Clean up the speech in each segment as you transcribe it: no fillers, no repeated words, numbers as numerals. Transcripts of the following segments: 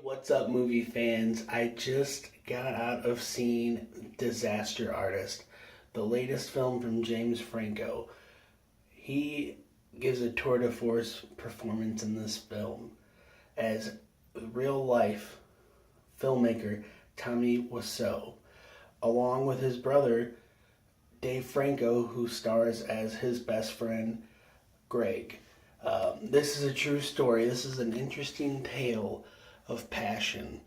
What's up, movie fans? I just got out of seeing Disaster Artist, the latest film from James Franco. He gives a tour de force performance in this film as real life filmmaker Tommy Wiseau, along with his brother Dave Franco, who stars as his best friend Greg. This is a true story. This is an interesting tale of passion.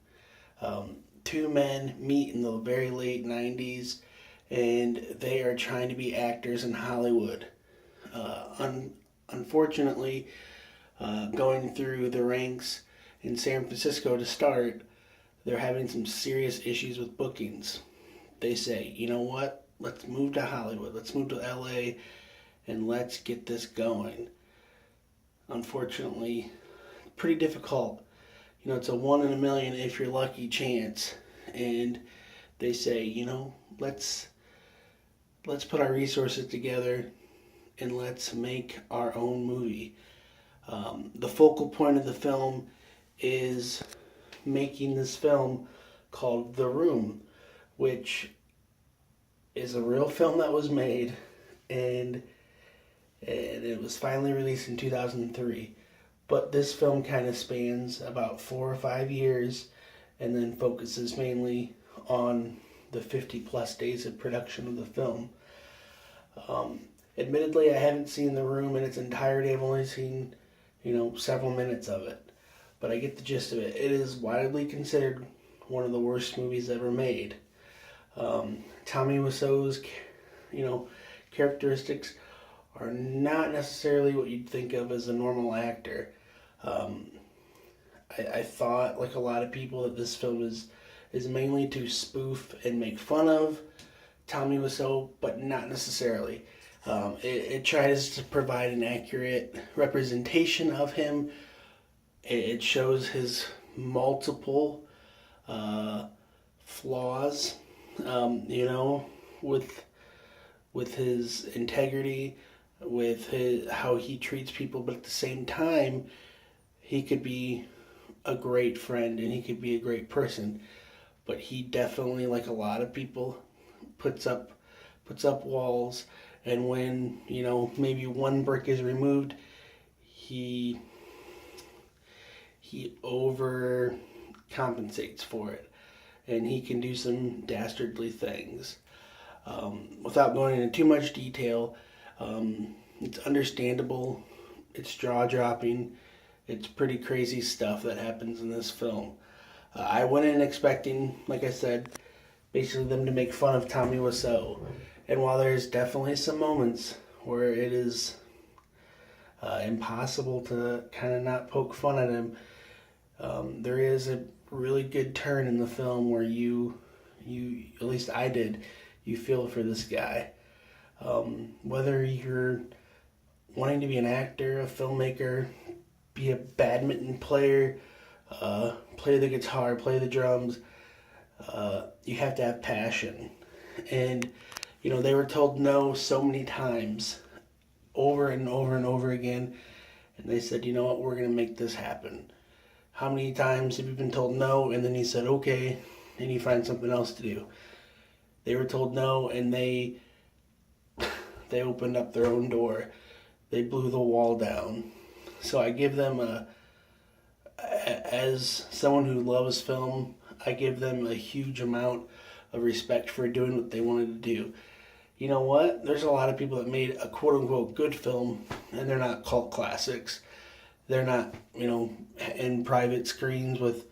Two men meet in the very late 90s and they are trying to be actors in Hollywood. Unfortunately, going through the ranks in San Francisco to start, they're having some serious issues with bookings. They say, you know what, let's move to Hollywood, let's move to LA, and let's get this going. Unfortunately, pretty difficult. You know, it's a 1 in a million if you're lucky chance. And they say, you know, let's put our resources together and let's make our own movie. The focal point of the film is making this film called The Room, which is a real film that was made, and it was finally released in 2003. But this film kind of spans about 4 or 5 years and then focuses mainly on the 50 plus days of production of the film. Admittedly, I haven't seen The Room in its entirety. I've only seen, several minutes of it. But I get the gist of it. It is widely considered one of the worst movies ever made. Tommy Wiseau's, characteristics are not necessarily what you'd think of as a normal actor. I thought, like a lot of people, that this film is mainly to spoof and make fun of Tommy Wiseau, but not necessarily. It tries to provide an accurate representation of him. It shows his multiple flaws, with his integrity, with how he treats people, but at the same time, he could be a great friend and he could be a great person. But he definitely, like a lot of people, puts up walls, and when, maybe one brick is removed, he overcompensates for it, and he can do some dastardly things. Without going into too much detail, it's understandable, it's jaw-dropping, it's pretty crazy stuff that happens in this film. I went in expecting, like I said, basically them to make fun of Tommy Wiseau. And while there's definitely some moments where it is impossible to kind of not poke fun at him, there is a really good turn in the film where you, at least I did, you feel for this guy. Whether you're wanting to be an actor, a filmmaker, be a badminton player, play the guitar, play the drums, you have to have passion. And, they were told no so many times, over and over and over again, and they said, you know what, we're going to make this happen. How many times have you been told no, and then you said, okay, and you find something else to do? They were told no, and they opened up their own door. They blew the wall down. So I give them as someone who loves film, I give them a huge amount of respect for doing what they wanted to do. You know what? There's a lot of people that made a quote-unquote good film, and they're not cult classics. They're not, in private screens with,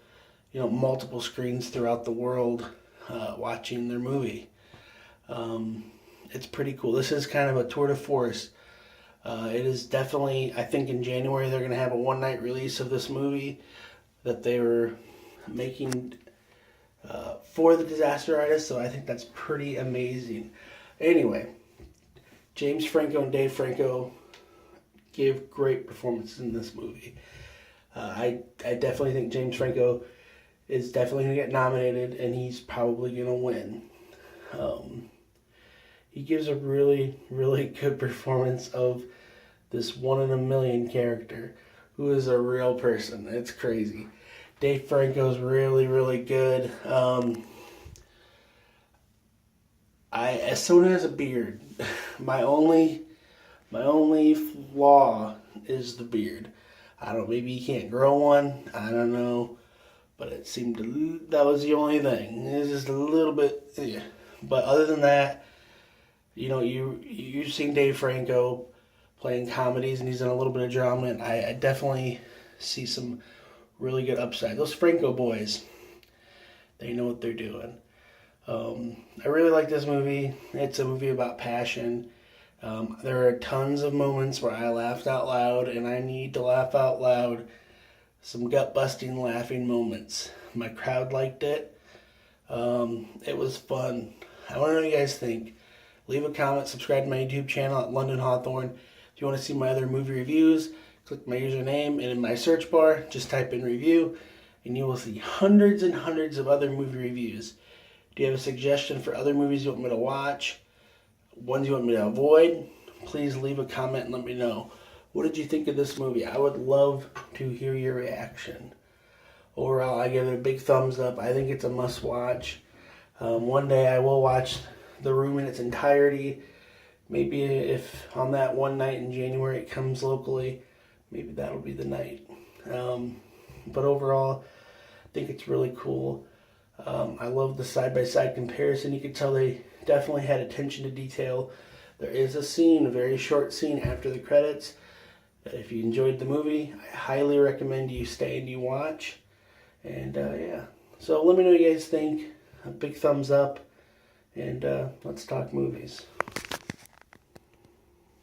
multiple screens throughout the world watching their movie. It's pretty cool. This is kind of a tour de force. It is definitely, I think in January they're going to have a one-night release of this movie that they were making for the Disaster Artist, so I think that's pretty amazing. Anyway, James Franco and Dave Franco give great performances in this movie. I definitely think James Franco is definitely going to get nominated, and he's probably going to win. He gives a really, really good performance of this 1 in a million character who is a real person. It's crazy. Dave Franco's really, really good. As someone who has a beard, my only flaw is the beard. I don't. Maybe you can't grow one. I don't know, but it seemed that was the only thing. It's just a little bit. Yeah. But other than that, you've seen Dave Franco playing comedies, and he's done a little bit of drama, and I definitely see some really good upside. Those Franco boys, they know what they're doing. I really like this movie. It's a movie about passion. There are tons of moments where I laughed out loud, and I need to laugh out loud. Some gut-busting laughing moments. My crowd liked it. It was fun. I want to know what you guys think. Leave a comment, subscribe to my YouTube channel at London Hawthorne. If you want to see my other movie reviews, click my username, and in my search bar, just type in review, and you will see hundreds and hundreds of other movie reviews. Do you have a suggestion for other movies you want me to watch? Ones you want me to avoid? Please leave a comment and let me know. What did you think of this movie? I would love to hear your reaction. Overall, I give it a big thumbs up. I think it's a must-watch. One day I will watch The Room in its entirety. Maybe if on that one night in January it comes locally, maybe that'll be the night. But overall, I think it's really cool. I love the side-by-side comparison. You could tell they definitely had attention to detail. There is a scene, a very short scene after the credits. If you enjoyed the movie, I highly recommend you stay and you watch. And yeah, so let me know what you guys think. A big thumbs up, and let's talk movies.